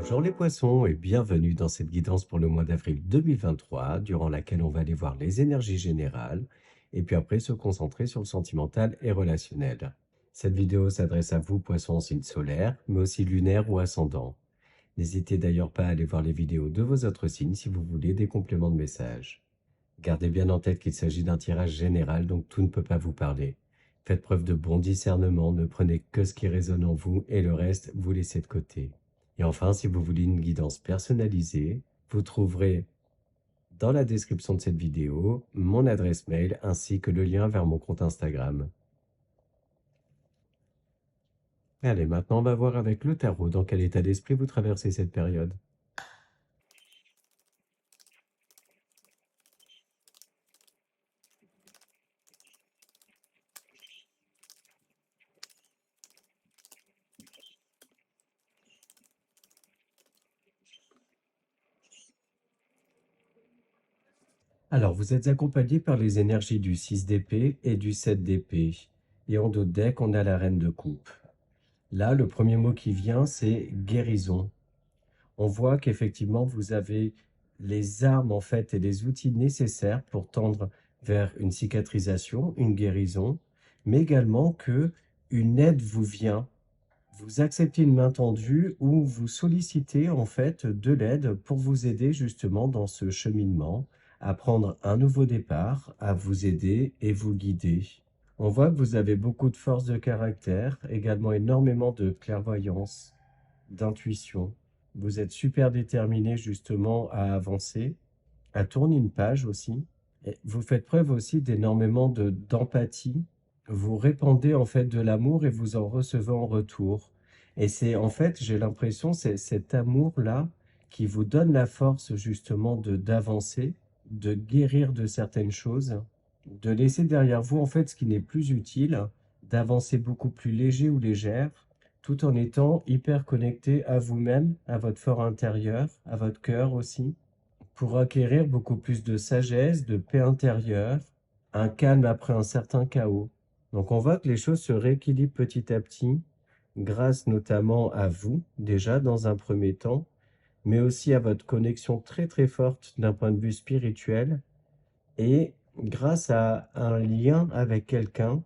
Bonjour les poissons et bienvenue dans cette guidance pour le mois d'avril 2023, durant laquelle on va aller voir les énergies générales et puis après se concentrer sur le sentimental et relationnel. Cette vidéo s'adresse à vous poissons en signe solaire, mais aussi lunaire ou ascendant. N'hésitez d'ailleurs pas à aller voir les vidéos de vos autres signes si vous voulez des compléments de messages. Gardez bien en tête qu'il s'agit d'un tirage général, donc tout ne peut pas vous parler. Faites preuve de bon discernement, ne prenez que ce qui résonne en vous et le reste, vous laissez de côté. Et enfin, si vous voulez une guidance personnalisée, vous trouverez dans la description de cette vidéo mon adresse mail ainsi que le lien vers mon compte Instagram. Allez, maintenant on va voir avec le tarot dans quel état d'esprit vous traversez cette période. Alors, vous êtes accompagné par les énergies du 6 d'épée et du 7 d'épée. Et en dos de deck, on a la reine de coupe. Là, le premier mot qui vient, c'est guérison. On voit qu'effectivement, vous avez les armes en fait et les outils nécessaires pour tendre vers une cicatrisation, une guérison, mais également que une aide vous vient. Vous acceptez une main tendue ou vous sollicitez en fait de l'aide pour vous aider justement dans ce cheminement, à prendre un nouveau départ, à vous aider et vous guider. On voit que vous avez beaucoup de force de caractère, également énormément de clairvoyance, d'intuition. Vous êtes super déterminé justement à avancer, à tourner une page aussi. Et vous faites preuve aussi d'énormément d'empathie. Vous répandez en fait de l'amour et vous en recevez en retour. Et c'est en fait, j'ai l'impression, c'est cet amour-là qui vous donne la force justement d'avancer, de guérir de certaines choses, de laisser derrière vous en fait ce qui n'est plus utile, d'avancer beaucoup plus léger ou légère, tout en étant hyper connecté à vous-même, à votre fort intérieur, à votre cœur aussi, pour acquérir beaucoup plus de sagesse, de paix intérieure, un calme après un certain chaos. Donc on voit que les choses se rééquilibrent petit à petit, grâce notamment à vous, déjà dans un premier temps, mais aussi à votre connexion très très forte d'un point de vue spirituel, et grâce à un lien avec quelqu'un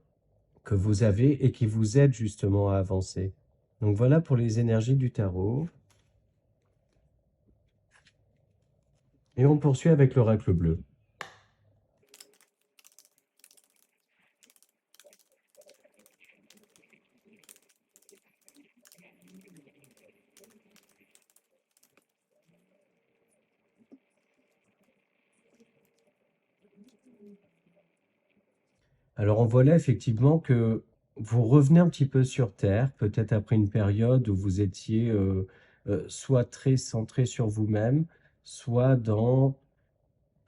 que vous avez et qui vous aide justement à avancer. Donc voilà pour les énergies du tarot. Et on poursuit avec l'oracle bleu. Alors on voit là effectivement que vous revenez un petit peu sur Terre, peut-être après une période où vous étiez soit très centré sur vous-même, soit dans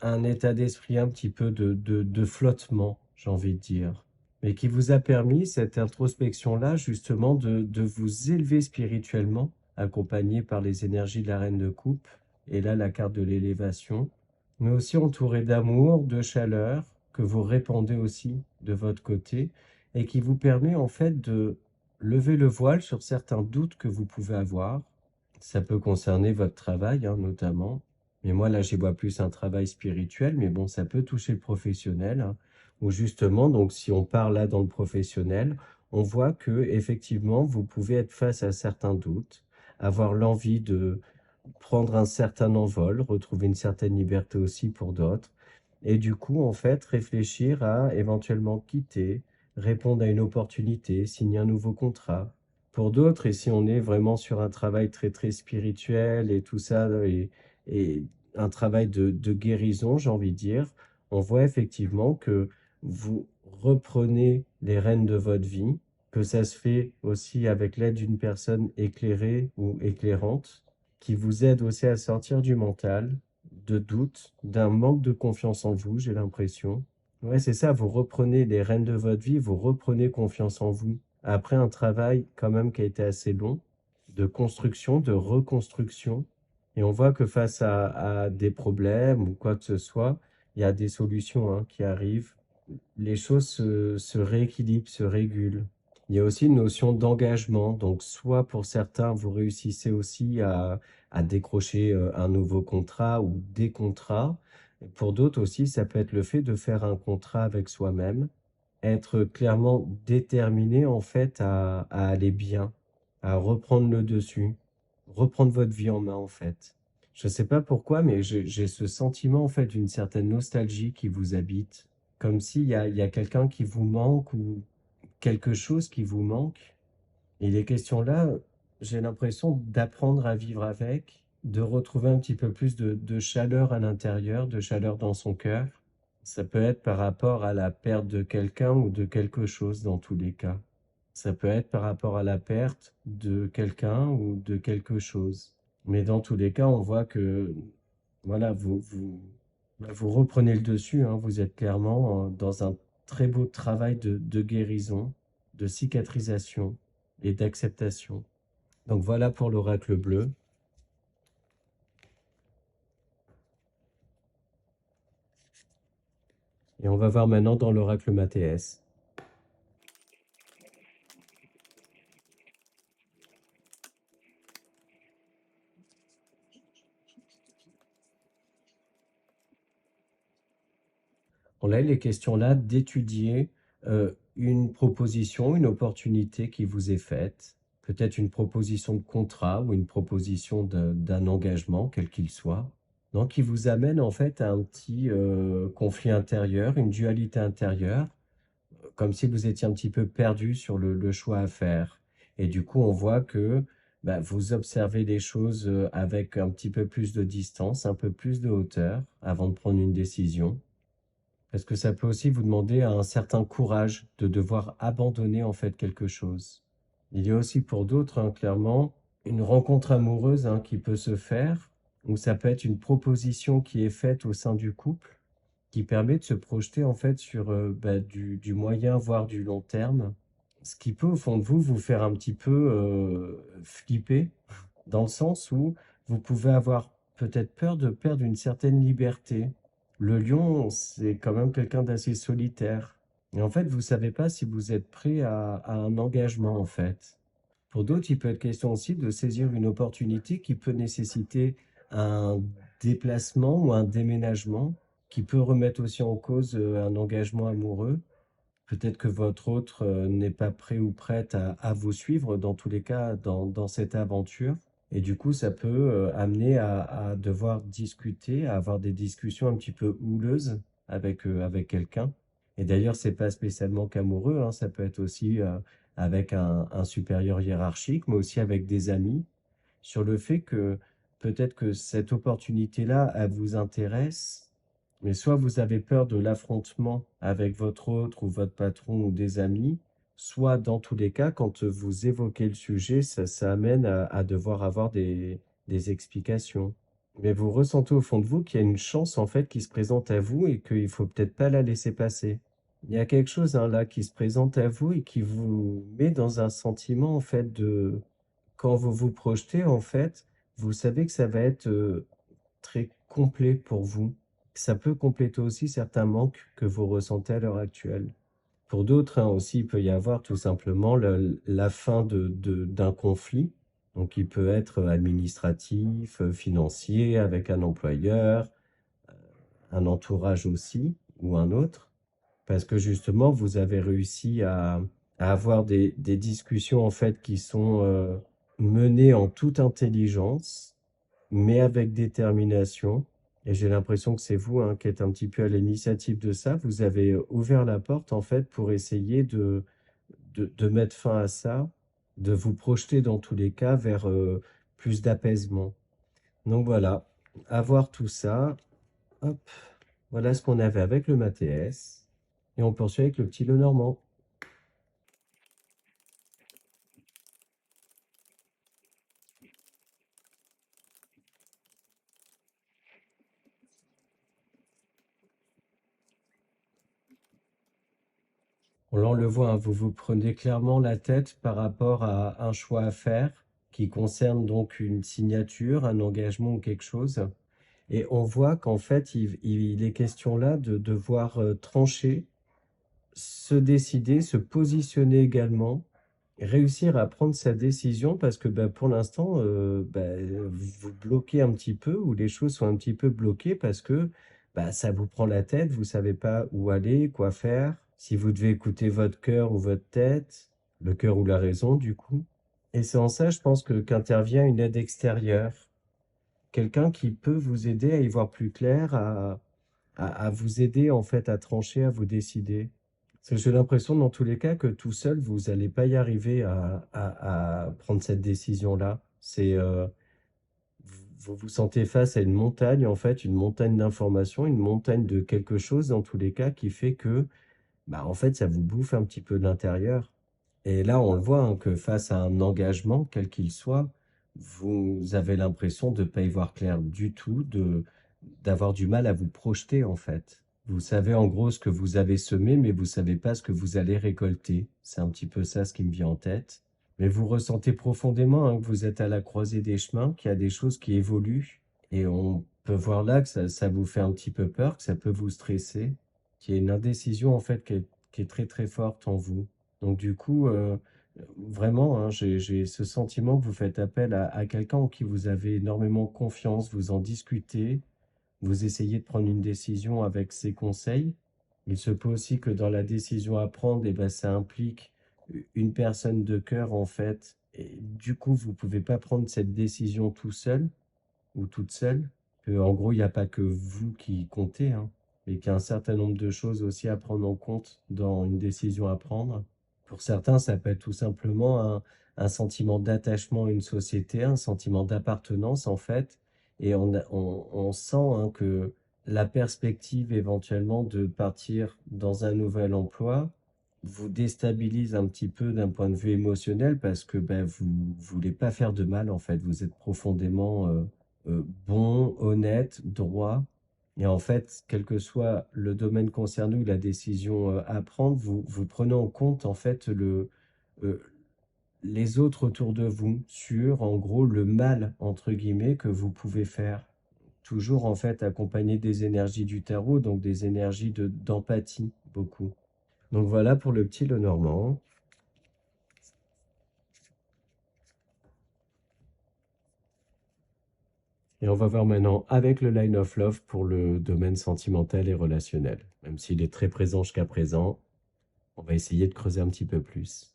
un état d'esprit un petit peu de flottement, j'ai envie de dire, mais qui vous a permis, cette introspection-là, justement, de vous élever spirituellement, accompagné par les énergies de la reine de coupe, et là la carte de l'élévation, mais aussi entouré d'amour, de chaleur, que vous répandez aussi de votre côté, et qui vous permet en fait de lever le voile sur certains doutes que vous pouvez avoir. Ça peut concerner votre travail, hein, notamment. Mais moi, là, j'y vois plus un travail spirituel, mais bon, ça peut toucher le professionnel, hein, où justement, donc, si on part là dans le professionnel, on voit que effectivement, vous pouvez être face à certains doutes, avoir l'envie de prendre un certain envol, retrouver une certaine liberté aussi pour d'autres, et du coup, en fait, réfléchir à éventuellement quitter, répondre à une opportunité, signer un nouveau contrat. Pour d'autres, et si on est vraiment sur un travail très très spirituel et tout ça, et un travail de guérison, j'ai envie de dire, on voit effectivement que vous reprenez les rênes de votre vie, que ça se fait aussi avec l'aide d'une personne éclairée ou éclairante, qui vous aide aussi à sortir du mental, de doute, d'un manque de confiance en vous, j'ai l'impression. Ouais, c'est ça, vous reprenez les rênes de votre vie, vous reprenez confiance en vous. Après un travail quand même qui a été assez long, de construction, de reconstruction, et on voit que face à des problèmes ou quoi que ce soit, il y a des solutions hein, qui arrivent. Les choses se rééquilibrent, se régulent. Il y a aussi une notion d'engagement. Donc, soit pour certains, vous réussissez aussi à décrocher un nouveau contrat ou des contrats. Pour d'autres aussi, ça peut être le fait de faire un contrat avec soi-même, être clairement déterminé en fait à aller bien, à reprendre le dessus, reprendre votre vie en main en fait. Je ne sais pas pourquoi, mais j'ai ce sentiment en fait d'une certaine nostalgie qui vous habite, comme s'il y a quelqu'un qui vous manque ou quelque chose qui vous manque. Et les questions-là, j'ai l'impression d'apprendre à vivre avec, de retrouver un petit peu plus de chaleur à l'intérieur, de chaleur dans son cœur. Ça peut être par rapport à la perte de quelqu'un ou de quelque chose dans tous les cas. Ça peut être par rapport à la perte de quelqu'un ou de quelque chose. Mais dans tous les cas, on voit que voilà, vous reprenez le dessus, hein. Vous êtes clairement dans un très beau travail de guérison, de cicatrisation et d'acceptation. Donc voilà pour l'oracle bleu. Et on va voir maintenant dans l'oracle Mathéès. On a les questions là d'étudier une proposition, une opportunité qui vous est faite, peut-être une proposition de contrat ou une proposition d'un engagement, quel qu'il soit, donc qui vous amène en fait à un petit conflit intérieur, une dualité intérieure, comme si vous étiez un petit peu perdu sur le choix à faire. Et du coup, on voit que bah, vous observez les choses avec un petit peu plus de distance, un peu plus de hauteur avant de prendre une décision. Parce que ça peut aussi vous demander un certain courage de devoir abandonner en fait quelque chose. Il y a aussi pour d'autres, hein, clairement, une rencontre amoureuse hein, qui peut se faire, ou ça peut être une proposition qui est faite au sein du couple, qui permet de se projeter en fait sur bah, du moyen, voire du long terme, ce qui peut au fond de vous vous faire un petit peu flipper, dans le sens où vous pouvez avoir peut-être peur de perdre une certaine liberté. Le lion, c'est quand même quelqu'un d'assez solitaire. Et en fait, vous savez pas si vous êtes prêt à un engagement, en fait. Pour d'autres, il peut être question aussi de saisir une opportunité qui peut nécessiter un déplacement ou un déménagement, qui peut remettre aussi en cause un engagement amoureux. Peut-être que votre autre n'est pas prêt ou prête à vous suivre, dans tous les cas, dans cette aventure. Et du coup, ça peut amener à devoir discuter, à avoir des discussions un petit peu houleuses avec quelqu'un. Et d'ailleurs, c'est pas spécialement qu'amoureux, hein, ça peut être aussi avec un supérieur hiérarchique, mais aussi avec des amis, sur le fait que peut-être que cette opportunité-là, elle vous intéresse, mais soit vous avez peur de l'affrontement avec votre autre ou votre patron ou des amis, soit dans tous les cas, quand vous évoquez le sujet, ça amène à devoir avoir des explications. Mais vous ressentez au fond de vous qu'il y a une chance en fait qui se présente à vous et qu'il faut peut-être pas la laisser passer. Il y a quelque chose hein, là qui se présente à vous et qui vous met dans un sentiment en fait de quand vous vous projetez en fait, vous savez que ça va être très complet pour vous. Ça peut compléter aussi certains manques que vous ressentez à l'heure actuelle. Pour d'autres, hein, aussi, il peut y avoir tout simplement la fin d'un conflit. Donc, il peut être administratif, financier, avec un employeur, un entourage aussi, ou un autre. Parce que justement, vous avez réussi à avoir des discussions, en fait, qui sont menées en toute intelligence, mais avec détermination. Et j'ai l'impression que c'est vous hein, qui êtes un petit peu à l'initiative de ça. Vous avez ouvert la porte en fait pour essayer de mettre fin à ça, de vous projeter dans tous les cas vers plus d'apaisement. Donc voilà, à voir tout ça. Hop, voilà ce qu'on avait avec le Mathéès. Et on poursuit avec le petit Lenormand. Là, on le voit, hein, vous vous prenez clairement la tête par rapport à un choix à faire qui concerne donc une signature, un engagement ou quelque chose. Et on voit qu'en fait, il est question là de devoir trancher, se décider, se positionner également réussir à prendre sa décision parce que bah, pour l'instant, bah, vous bloquez un petit peu ou les choses sont un petit peu bloquées parce que bah, ça vous prend la tête, vous savez pas où aller, quoi faire, si vous devez écouter votre cœur ou votre tête, le cœur ou la raison du coup. Et c'est en ça, je pense que qu'intervient une aide extérieure, quelqu'un qui peut vous aider à y voir plus clair, à vous aider en fait à trancher, à vous décider. Parce que j'ai l'impression dans tous les cas que tout seul, vous n'allez pas y arriver à prendre cette décision-là. Vous vous sentez face à une montagne, en fait, une montagne d'informations, une montagne de quelque chose dans tous les cas qui fait que, bah, en fait, ça vous bouffe un petit peu de l'intérieur. Et là, on le voit hein, que face à un engagement, quel qu'il soit, vous avez l'impression de ne pas y voir clair du tout, d'avoir du mal à vous projeter en fait. Vous savez en gros ce que vous avez semé, mais vous savez pas ce que vous allez récolter. C'est un petit peu ça ce qui me vient en tête. Mais vous ressentez profondément hein, que vous êtes à la croisée des chemins, qu'il y a des choses qui évoluent. Et on peut voir là que ça vous fait un petit peu peur, que ça peut vous stresser, qu'il y a une indécision en fait qui est très très forte en vous. Donc du coup, vraiment, hein, j'ai ce sentiment que vous faites appel à quelqu'un en qui vous avez énormément confiance, vous en discutez, vous essayez de prendre une décision avec ses conseils. Il se peut aussi que dans la décision à prendre, eh ben, ça implique une personne de cœur en fait. Et du coup, vous pouvez pas prendre cette décision tout seul ou toute seule. En gros, il n'y a pas que vous qui comptez, hein, mais qu'il y a un certain nombre de choses aussi à prendre en compte dans une décision à prendre. Pour certains, ça peut être tout simplement un sentiment d'attachement à une société, un sentiment d'appartenance en fait, et on sent hein, que la perspective éventuellement de partir dans un nouvel emploi vous déstabilise un petit peu d'un point de vue émotionnel parce que ben, vous voulez pas faire de mal en fait, vous êtes profondément bon, honnête, droit. Et en fait, quel que soit le domaine concerné ou la décision à prendre, vous prenez en compte en fait euh, les autres autour de vous sur en gros le mal entre guillemets que vous pouvez faire. Toujours en fait accompagné des énergies du tarot, donc des énergies d'empathie beaucoup. Donc voilà pour le petit Lenormand. Et on va voir maintenant avec le Line of Love pour le domaine sentimental et relationnel. Même s'il est très présent jusqu'à présent, on va essayer de creuser un petit peu plus.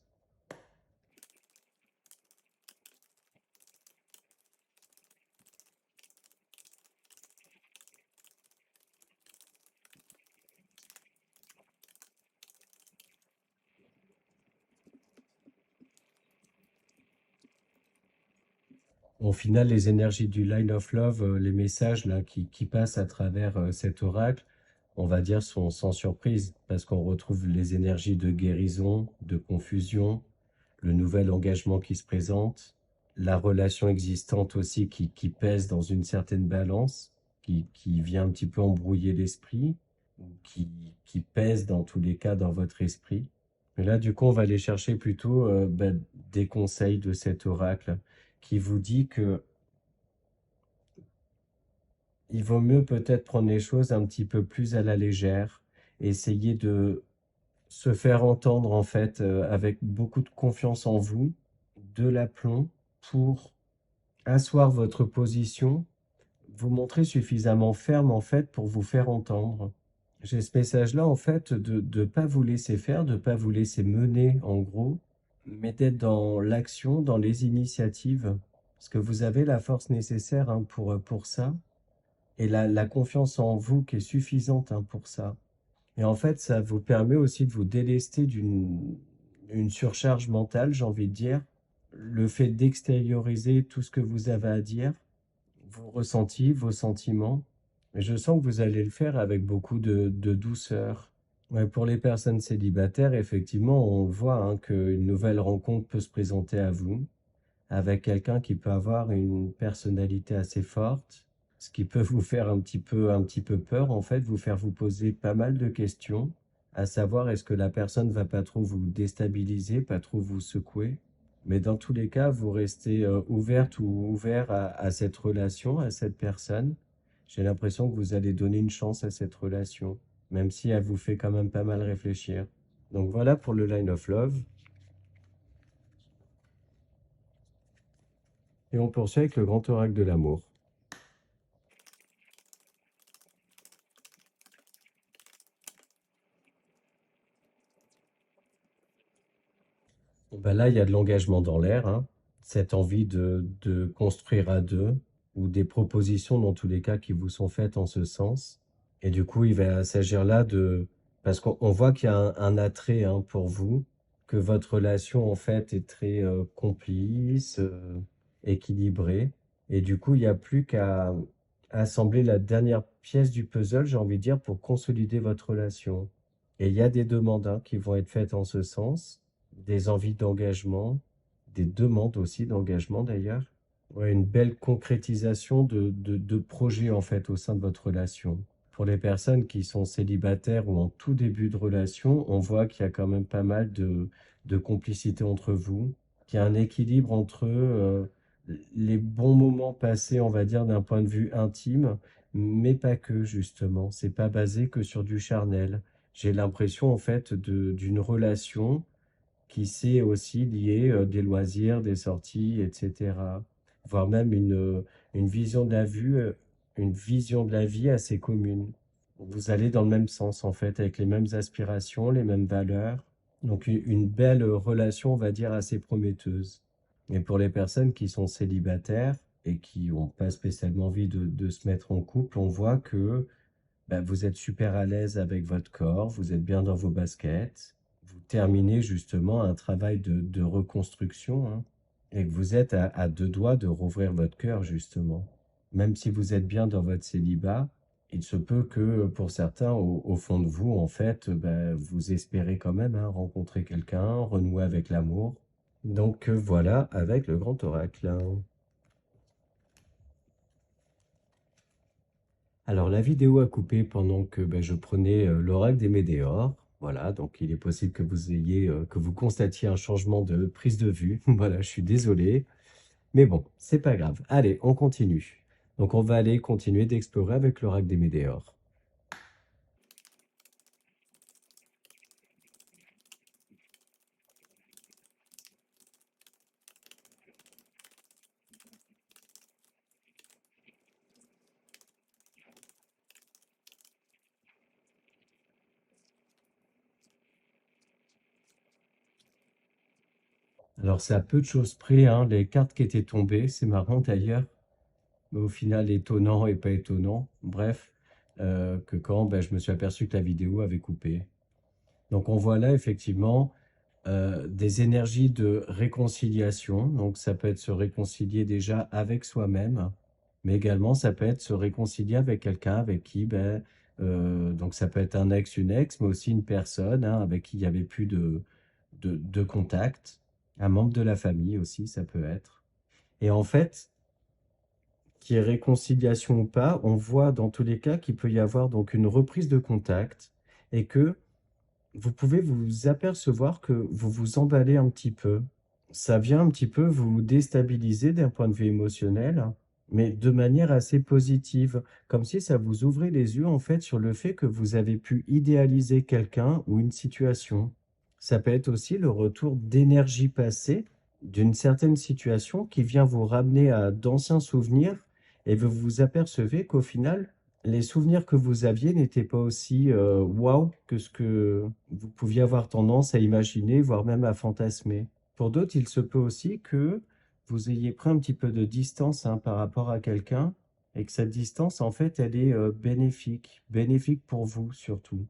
Au final, les énergies du Line of Love, les messages là, qui passent à travers cet oracle, on va dire, sont sans surprise, parce qu'on retrouve les énergies de guérison, de confusion, le nouvel engagement qui se présente, la relation existante aussi qui pèse dans une certaine balance, qui vient un petit peu embrouiller l'esprit, ou qui pèse dans tous les cas dans votre esprit. Mais là, du coup, on va aller chercher plutôt ben, des conseils de cet oracle qui vous dit que il vaut mieux peut-être prendre les choses un petit peu plus à la légère, essayer de se faire entendre en fait avec beaucoup de confiance en vous, de l'aplomb pour asseoir votre position, vous montrer suffisamment ferme en fait pour vous faire entendre. J'ai ce message-là en fait de ne pas vous laisser faire, de ne pas vous laisser mener en gros, mais d'être dans l'action, dans les initiatives, parce que vous avez la force nécessaire hein, pour ça, et la confiance en vous qui est suffisante hein, pour ça. Et en fait, ça vous permet aussi de vous délester une surcharge mentale, j'ai envie de dire. Le fait d'extérioriser tout ce que vous avez à dire, vos ressentis, vos sentiments. Et je sens que vous allez le faire avec beaucoup de douceur. Ouais, pour les personnes célibataires, effectivement, on voit hein, qu'une nouvelle rencontre peut se présenter à vous avec quelqu'un qui peut avoir une personnalité assez forte, ce qui peut vous faire un petit peu peur, en fait, vous faire vous poser pas mal de questions, à savoir est-ce que la personne va pas trop vous déstabiliser, pas trop vous secouer. Mais dans tous les cas, vous restez ouverte ou ouvert à cette relation, à cette personne. J'ai l'impression que vous allez donner une chance à cette relation, même si elle vous fait quand même pas mal réfléchir. Donc voilà pour le Line of Love. Et on poursuit avec le grand oracle de l'amour. Bon, ben là, il y a de l'engagement dans l'air, hein. Cette envie de construire à deux, ou des propositions dans tous les cas qui vous sont faites en ce sens. Et du coup, il va s'agir là de... Parce qu'on voit qu'il y a un attrait, hein, pour vous, que votre relation en fait est très complice, équilibrée. Et du coup, il n'y a plus qu'à assembler la dernière pièce du puzzle, j'ai envie de dire, pour consolider votre relation. Et il y a des demandes, hein, qui vont être faites en ce sens, des envies d'engagement, des demandes aussi d'engagement d'ailleurs. Ouais, une belle concrétisation de projets en fait au sein de votre relation. Pour les personnes qui sont célibataires ou en tout début de relation, on voit qu'il y a quand même pas mal de complicité entre vous, qu'il y a un équilibre entre les bons moments passés, on va dire, d'un point de vue intime, mais pas que, justement. C'est pas basé que sur du charnel. J'ai l'impression, en fait, d'une relation qui sait aussi lier des loisirs, des sorties, etc. Voire même une vision de la vue, une vision de la vie assez commune. Vous allez dans le même sens, en fait, avec les mêmes aspirations, les mêmes valeurs. Donc une belle relation, on va dire, assez prometteuse. Et pour les personnes qui sont célibataires et qui n'ont pas spécialement envie de se mettre en couple, on voit que bah, vous êtes super à l'aise avec votre corps, vous êtes bien dans vos baskets, vous terminez justement un travail de reconstruction, hein, et que vous êtes à deux doigts de rouvrir votre cœur, justement. Même si vous êtes bien dans votre célibat, il se peut que pour certains, au fond de vous, en fait, bah, vous espérez quand même, hein, rencontrer quelqu'un, renouer avec l'amour. Donc voilà, avec le grand oracle. Alors la vidéo a coupé pendant que ben, je prenais l'oracle des Médéors. Voilà, donc il est possible que vous ayez, que vous constatiez un changement de prise de vue. Voilà, je suis désolé. Mais bon, c'est pas grave. Allez, on continue. Donc on va aller continuer d'explorer avec l'oracle des Médéors. Alors c'est à peu de choses près, hein, les cartes qui étaient tombées, c'est marrant d'ailleurs, mais au final étonnant et pas étonnant. Bref, que quand ben, je me suis aperçu que la vidéo avait coupé. Donc on voit là effectivement des énergies de réconciliation. Donc, ça peut être se réconcilier déjà avec soi-même, mais également, ça peut être se réconcilier avec quelqu'un avec qui, ben, donc ça peut être un ex, une ex, mais aussi une personne, hein, avec qui il n'y avait plus de contact. Un membre de la famille aussi, ça peut être. Et en fait, qu'il y ait réconciliation ou pas, on voit dans tous les cas qu'il peut y avoir donc une reprise de contact et que vous pouvez vous apercevoir que vous vous emballez un petit peu. Ça vient un petit peu vous déstabiliser d'un point de vue émotionnel, mais de manière assez positive, comme si ça vous ouvrait les yeux en fait sur le fait que vous avez pu idéaliser quelqu'un ou une situation. Ça peut être aussi le retour d'énergie passée d'une certaine situation qui vient vous ramener à d'anciens souvenirs et vous vous apercevez qu'au final, les souvenirs que vous aviez n'étaient pas aussi waouh que ce que vous pouviez avoir tendance à imaginer, voire même à fantasmer. Pour d'autres, il se peut aussi que vous ayez pris un petit peu de distance, hein, par rapport à quelqu'un et que cette distance, en fait, elle est bénéfique, bénéfique pour vous surtout.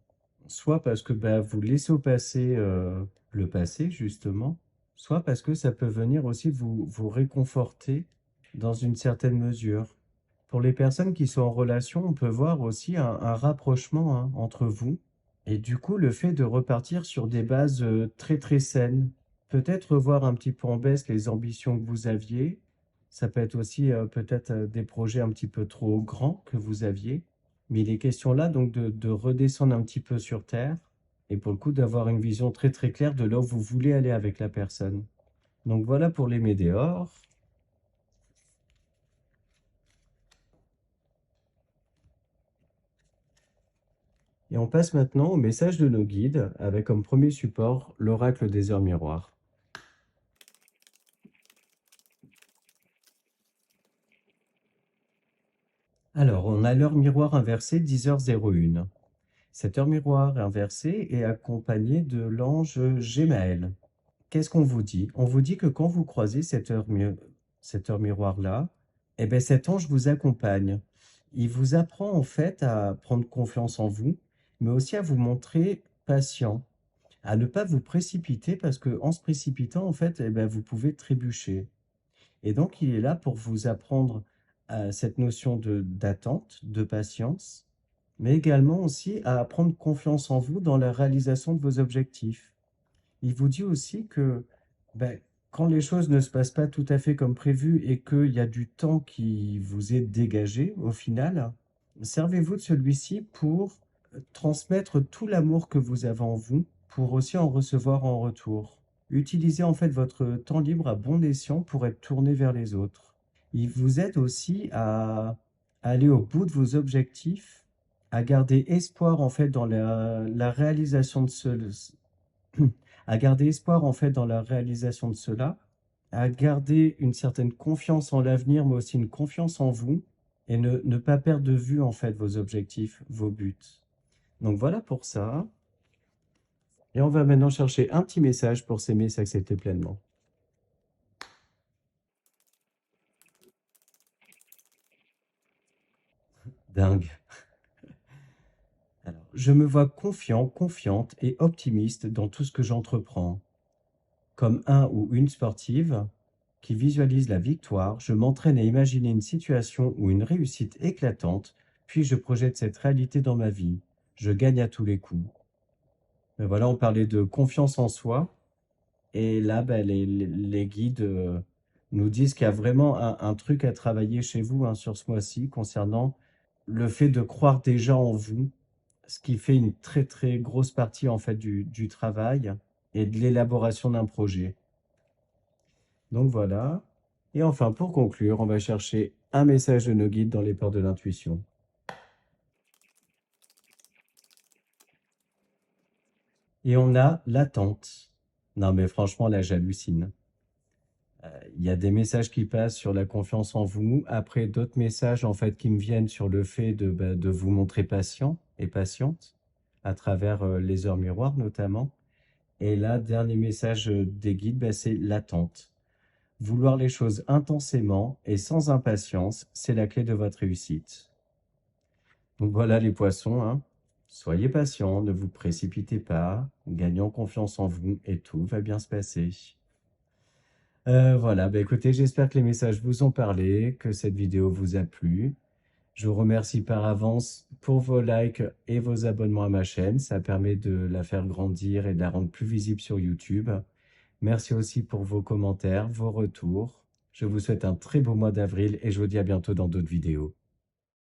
Soit parce que bah, vous laissez au passé le passé, justement, soit parce que ça peut venir aussi vous réconforter dans une certaine mesure. Pour les personnes qui sont en relation, on peut voir aussi un rapprochement, hein, entre vous. Et du coup, le fait de repartir sur des bases très très saines, peut-être revoir un petit peu en baisse les ambitions que vous aviez. Ça peut être aussi peut-être des projets un petit peu trop grands que vous aviez. Mais il est question là donc de redescendre un petit peu sur Terre et pour le coup d'avoir une vision très très claire de là où vous voulez aller avec la personne. Donc voilà pour les météores. Et on passe maintenant au message de nos guides avec comme premier support l'oracle des heures miroirs. l'heure miroir inversée, 10h01. Cette heure miroir inversée est accompagnée de l'ange Gémaël. Qu'est-ce qu'on vous dit? On vous dit que quand vous croisez cette heure miroir-là, eh ben, cet ange vous accompagne. Il vous apprend en fait à prendre confiance en vous, mais aussi à vous montrer patient, à ne pas vous précipiter parce que en se précipitant, en fait, eh ben, vous pouvez trébucher. Et donc, il est là pour vous apprendre cette notion d'attente, de patience, mais également aussi à prendre confiance en vous dans la réalisation de vos objectifs. Il vous dit aussi que ben, quand les choses ne se passent pas tout à fait comme prévu et qu'il y a du temps qui vous est dégagé au final, servez-vous de celui-ci pour transmettre tout l'amour que vous avez en vous, pour aussi en recevoir en retour. Utilisez en fait votre temps libre à bon escient pour être tourné vers les autres. Il vous aide aussi à aller au bout de vos objectifs, à garder espoir en fait dans la réalisation de à garder espoir en fait dans la réalisation de cela, à garder une certaine confiance en l'avenir, mais aussi une confiance en vous, et ne pas perdre de vue en fait vos objectifs, vos buts. Donc voilà pour ça. Et on va maintenant chercher un petit message pour s'aimer, s'accepter pleinement. Dingue. Alors, je me vois confiant, confiante et optimiste dans tout ce que j'entreprends. Comme un ou une sportive qui visualise la victoire, je m'entraîne à imaginer une situation ou une réussite éclatante, puis je projette cette réalité dans ma vie. Je gagne à tous les coups. Mais voilà, on parlait de confiance en soi, et là, ben, les guides nous disent qu'il y a vraiment un truc à travailler chez vous hein, sur ce mois-ci concernant le fait de croire déjà en vous, ce qui fait une très très grosse partie en fait du travail et de l'élaboration d'un projet. Donc voilà. Et enfin, pour conclure, on va chercher un message de nos guides dans les peurs de l'intuition. Et on a l'attente. Non, mais franchement, là, j'hallucine. Il y a des messages qui passent sur la confiance en vous. Après, d'autres messages, en fait, qui me viennent sur le fait de vous montrer patient et patiente à travers les heures miroirs, notamment. Et là, dernier message des guides, c'est l'attente. Vouloir les choses intensément et sans impatience, c'est la clé de votre réussite. Donc voilà les poissons, hein. Soyez patients, ne vous précipitez pas, gagnez en confiance en vous et tout va bien se passer. Voilà, bah écoutez, j'espère que les messages vous ont parlé, que cette vidéo vous a plu. Je vous remercie par avance pour vos likes et vos abonnements à ma chaîne. Ça permet de la faire grandir et de la rendre plus visible sur YouTube. Merci aussi pour vos commentaires, vos retours. Je vous souhaite un très beau mois d'avril et je vous dis à bientôt dans d'autres vidéos.